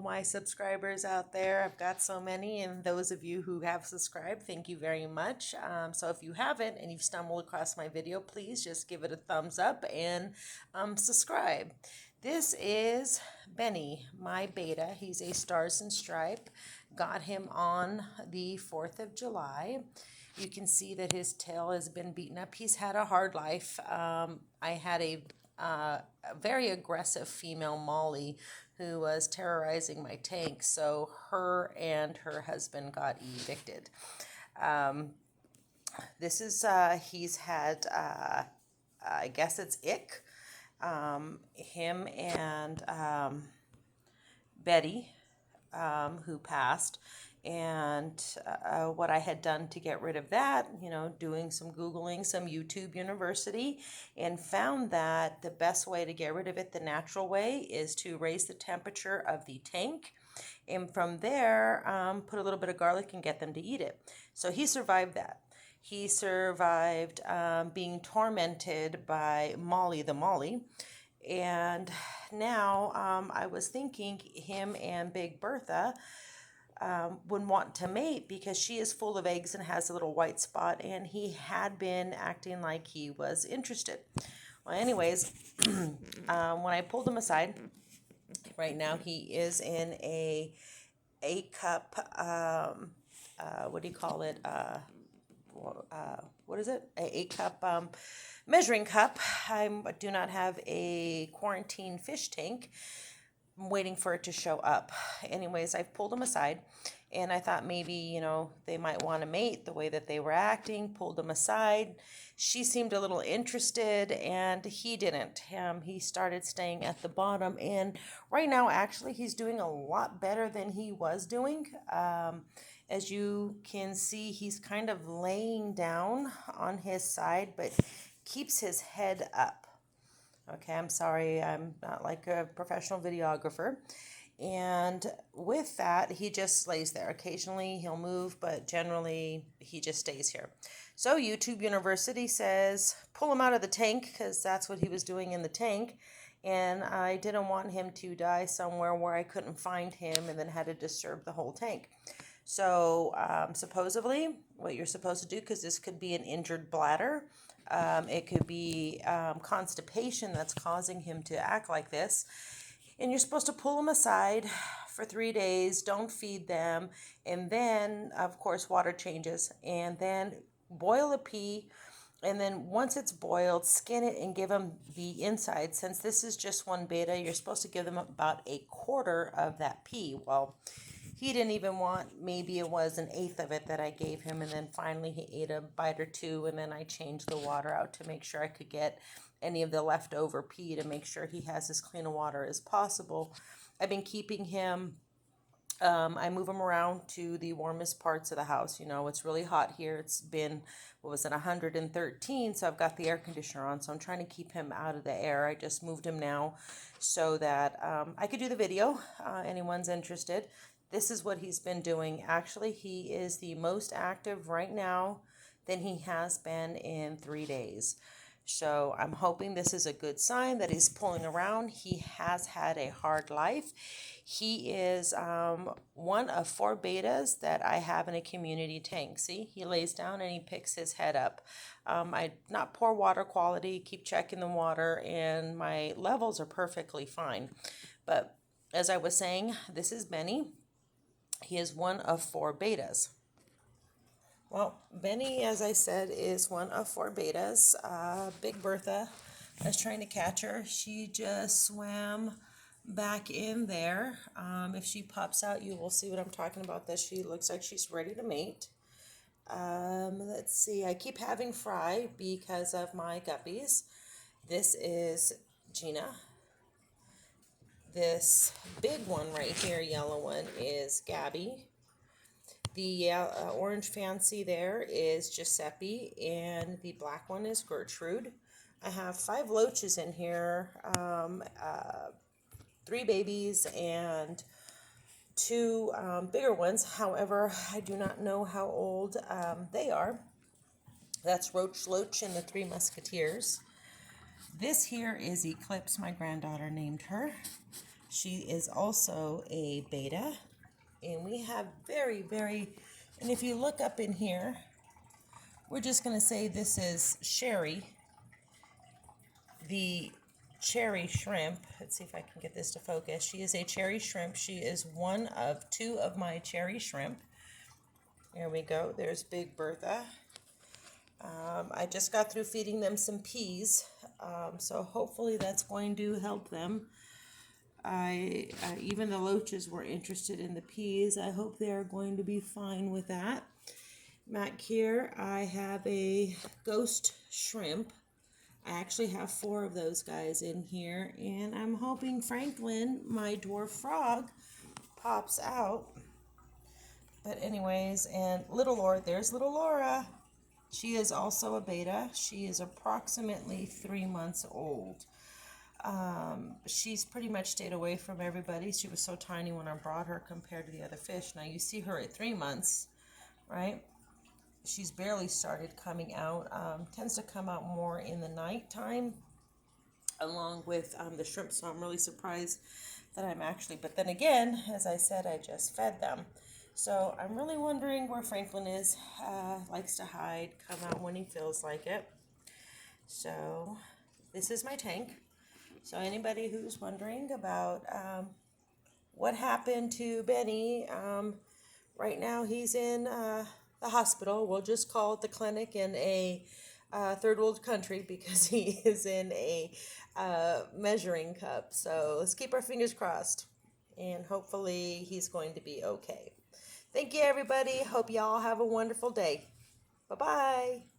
My subscribers out there, I've got so many, and those of you who have subscribed, thank you very much. So if you haven't and you've stumbled across my video, please just give it a thumbs up and subscribe. This is Benny, my beta. He's a Stars and Stripe. Got him on the 4th of July. You can see that his tail has been beaten up. He's had a hard life. I had a very aggressive female Molly who was terrorizing my tank, so her and her husband got evicted. This is he's had I guess it's ick. Him and Betty, who passed, and what I had done to get rid of that, doing some Googling, some YouTube University, and found that the best way to get rid of it, the natural way, is to raise the temperature of the tank. And from there, put a little bit of garlic and get them to eat it. So he survived that. He survived being tormented by Molly the Molly. And now I was thinking him and Big Bertha would want to mate because she is full of eggs and has a little white spot, and he had been acting like he was interested. Well, anyways, when I pulled him aside, right now he is in a 8-cup, what do you call it? What is it? A 8-cup measuring cup. I do not have a quarantine fish tank. I'm waiting for it to show up. Anyways, I've pulled them aside, and I thought maybe, they might want to mate the way that they were acting. Pulled them aside. She seemed a little interested, and he didn't. He started staying at the bottom, and right now, actually, he's doing a lot better than he was doing. As you can see, he's kind of laying down on his side, but keeps his head up. Okay, I'm sorry, I'm not like a professional videographer. And with that, he just lays there. Occasionally he'll move, but generally he just stays here. So YouTube University says, pull him out of the tank, because that's what he was doing in the tank. And I didn't want him to die somewhere where I couldn't find him and then had to disturb the whole tank. So supposedly what you're supposed to do, because this could be an injured bladder, it could be constipation that's causing him to act like this. And you're supposed to pull them aside for 3 days, don't feed them, and then, of course, water changes, and then boil a pea, and then once it's boiled, skin it and give them the inside. Since this is just one beta, you're supposed to give them about a quarter of that pea. Well, he didn't even want, maybe it was an eighth of it that I gave him, and then finally he ate a bite or two, and then I changed the water out to make sure I could get any of the leftover pee to make sure he has as clean a water as possible. I've been keeping him, I move him around to the warmest parts of the house. It's really hot here. It's been, 113, so I've got the air conditioner on, so I'm trying to keep him out of the air. I just moved him now so that I could do the video, anyone's interested. This is what he's been doing. Actually, he is the most active right now than he has been in 3 days. So I'm hoping this is a good sign that he's pulling around. He has had a hard life. He is one of 4 betas that I have in a community tank. See, he lays down and he picks his head up. I not poor water quality, keep checking the water, and my levels are perfectly fine. But as I was saying, this is Benny. He is one of 4 betas. Well, Benny, as I said, is one of 4 betas. Big Bertha, I was trying to catch her. She just swam back in there. If she pops out, you will see what I'm talking about. That she looks like she's ready to mate. Let's see. I keep having fry because of my guppies. This is Gina. This big one right here, yellow one, is Gabby. The orange fancy there is Giuseppe, and the black one is Gertrude. I have 5 loaches in here, 3 babies and 2 bigger ones. However, I do not know how old they are. That's Roach, Loach, and the 3 musketeers. This here is Eclipse, my granddaughter named her. She is also a beta. And we have and if you look up in here, we're just going to say this is Sherry, the cherry shrimp. Let's see if I can get this to focus. She is a cherry shrimp. She is one of two of my cherry shrimp. There we go. There's Big Bertha. I just got through feeding them some peas, so hopefully that's going to help them. Even the loaches were interested in the peas. I hope they are going to be fine with that. Back here, I have a ghost shrimp. I actually have 4 of those guys in here, and I'm hoping Franklin, my dwarf frog, pops out. But anyways, and there's little Laura. She is also a beta. She is approximately 3 months old. She's pretty much stayed away from everybody. She was so tiny when I brought her compared to the other fish. Now you see her at 3 months, right? She's barely started coming out. Tends to come out more in the night time along with the shrimp. So I'm really surprised that but then again, as I said, I just fed them. So I'm really wondering where Franklin is. Likes to hide, come out when he feels like it. So this is my tank. So anybody who's wondering about what happened to Benny, right now he's in the hospital. We'll just call it the clinic in a third world country because he is in a measuring cup. So let's keep our fingers crossed, and hopefully he's going to be okay. Thank you, everybody. Hope y'all have a wonderful day. Bye-bye.